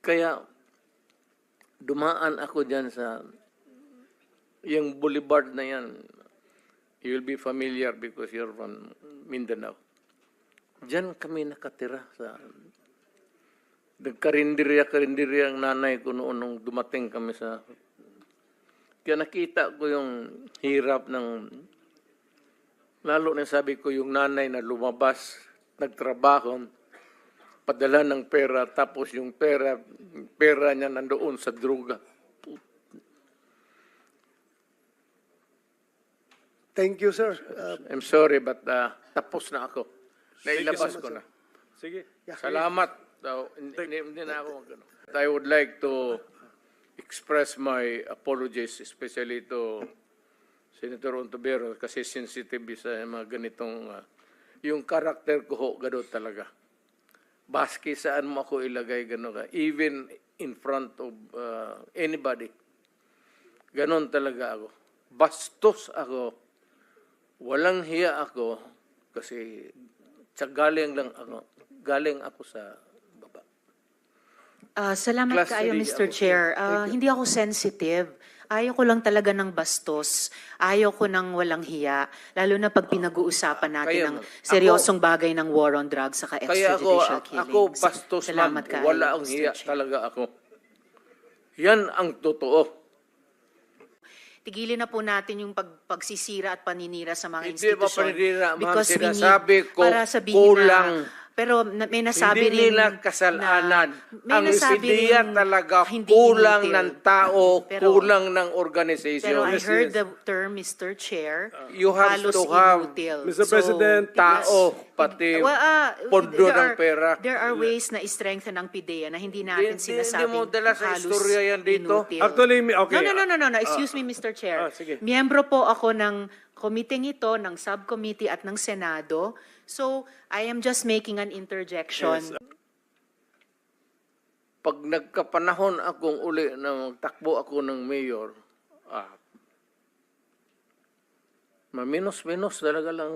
Kaya dumaan ako dyan sa yung boulevard na yan. You'll be familiar because you're from Mindanao. Diyan kami nakatira sa nagkarinderya ang nanay ko noon nung dumating kami sa. Kaya nakita ko yung hirap ng, lalo na sabi ko yung nanay na lumabas, nagtrabaho, padala ng pera, tapos yung pera niya nandoon sa droga. Thank you, sir. I'm sorry, but tapos na ako. Nailabas ko na. Sige. Salamat. Hindi na ako magano. I would like to express my apologies, especially to Senator Ontiveros, kasi sensitive sa mga ganitong, yung karakter ko ho, gano'n talaga. Baski saan mo ako ilagay, gano'n ka. Even in front of anybody. Gano'n talaga ako. Bastos ako. Walang hiya ako kasi galing ako sa baba. Salamat Class kaayo, three, Mr. ako. Chair. Hindi ako sensitive. Ayaw ko lang talaga ng bastos. Ayaw ko ng walang hiya. Lalo na pag pinag-uusapan natin Kaya, ng seryosong bagay ng war on drugs saka Kaya extrajudicial killings. ako bastos, ma'am. Salamat kaayo, Wala ang Mr. hiya Chair. talaga ako. Yan ang totoo. Tigilin na po natin yung pagsisira at paninira sa mga Hindi ba institusyon. paninira, ma'am? Because we need- Sinasabi ko, para sabihin kulang. pero may nasabi Hindi rin nila kasalanan. may Ang nasabi ideya rin talaga hindi kulang inutil. ng tao, Pero- kulang ng organization. Pero I heard the term, Mr. Chair, You have halos to have inutil. Mr. President, tao, pati pondo ng pera. There are ways na i-strengthen ang PIDEA na hindi natin Hindi sinasabing mo dala sa halos istorya yan dito. inutil. Actually, okay. No. Excuse me, Mr. Chair. Sige. Miyembro po ako ng committee ito, ng subcommittee at ng Senado. So, I am just making an interjection. Pag nagkapanahon akong uli na magtakbo ako ng mayor, maminos-minos talaga lang,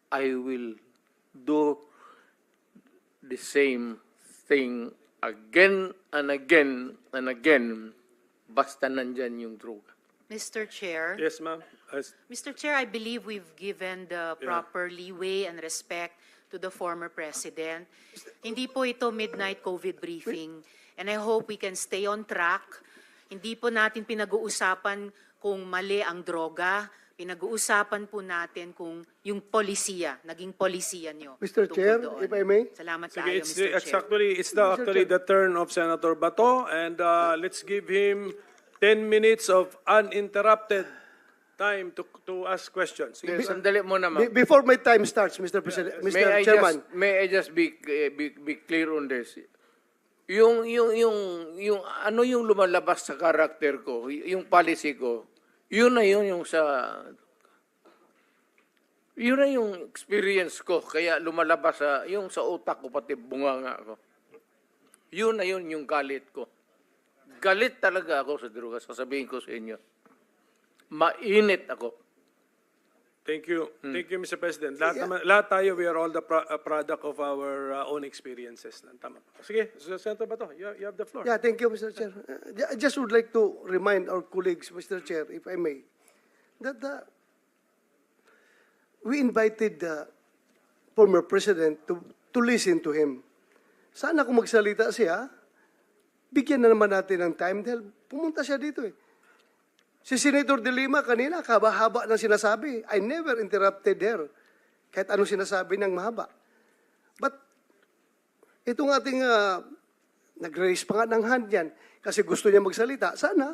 I will do the same thing again and again and again, basta nandyan yung droga. Mr. Chair. Yes, ma'am. Mr. Chair, I believe we've given the proper leeway and respect to the former president. Hindi po ito midnight COVID briefing, and I hope we can stay on track. Hindi po natin pinag-uusapan kung mali ang droga. Pinag-uusapan po natin kung yung polisiya, naging polisiya nyo. Mr. tungkol Chair, doon. if I may. Salamat Sige, kayo, Mr. Chair. it's actually the turn of Senator Bato, and let's give him 10 minutes of uninterrupted time to ask questions. Sige, Sandali mo naman. Before my time starts, Mr. President, Mr. Chairman. May I just be clear on this? Yung ano yung lumalabas sa karakter ko, yung policy ko, yun na yung experience ko, kaya lumalabas yung sa utak ko, pati bunganga ko. Yun na yung galit ko. Galit talaga ako sa droga, sasabihin ko sa inyo. Mainit ako. Thank you. Thank you, Mr. President. Lahat tayo, we are all the product of our own experiences. Tama. Sige, Senator Bato, you have the floor. Yeah, thank you, Mr. Chair. I just would like to remind our colleagues, Mr. Chair, if I may, that we invited the former president to listen to him. Sana kung magsalita siya, bigyan na naman natin ng time dahil pumunta siya dito eh. Si Senator De Lima kanina, haba-haba ng sinasabi. I never interrupted her. Kahit anong sinasabi ng mahaba. But, itong ating nag-raise pa nga ng hand yan kasi gusto niya magsalita. Sana,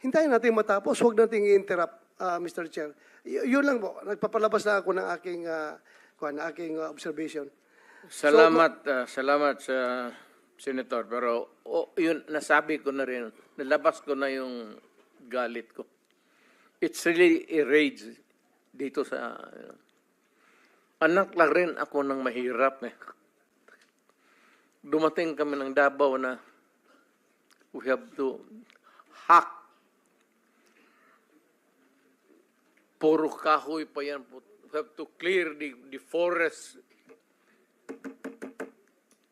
hintayin natin matapos. Huwag natin i-interrupt, Mr. Chair. Yun lang po. Nagpapalabas na ako ng aking observation. Salamat sa Senator, pero yun, nasabi ko na rin, nalabas ko na yung galit ko. It's really a rage dito sa... anak lang rin ako ng mahirap. Dumating kami ng Davao na we have to hack. Puro kahoy pa yan. We have to clear the forest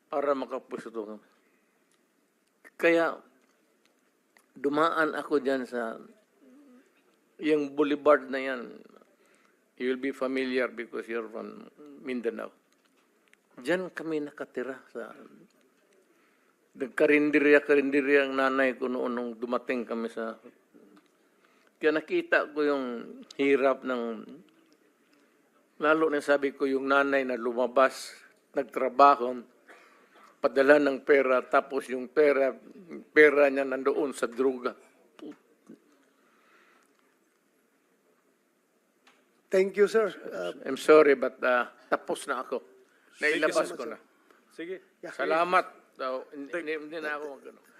para makapwesto kami. Kaya dumaan ako dyan sa yung boulevard na yan. You will be familiar because you're from Mindanao. Diyan kami nakatira sa nagkarinderya ang nanay ko noon nung dumating kami sa. Kaya nakita ko yung hirap ng, lalo na sabi ko yung nanay na lumabas, nagtrabaho, padala ng pera, tapos yung pera niya nandoon sa droga. Thank you, sir. I'm sorry, but tapos na ako. Thank you Nailabas so ko much, na. Sige. Salamat. Hindi na ako magano.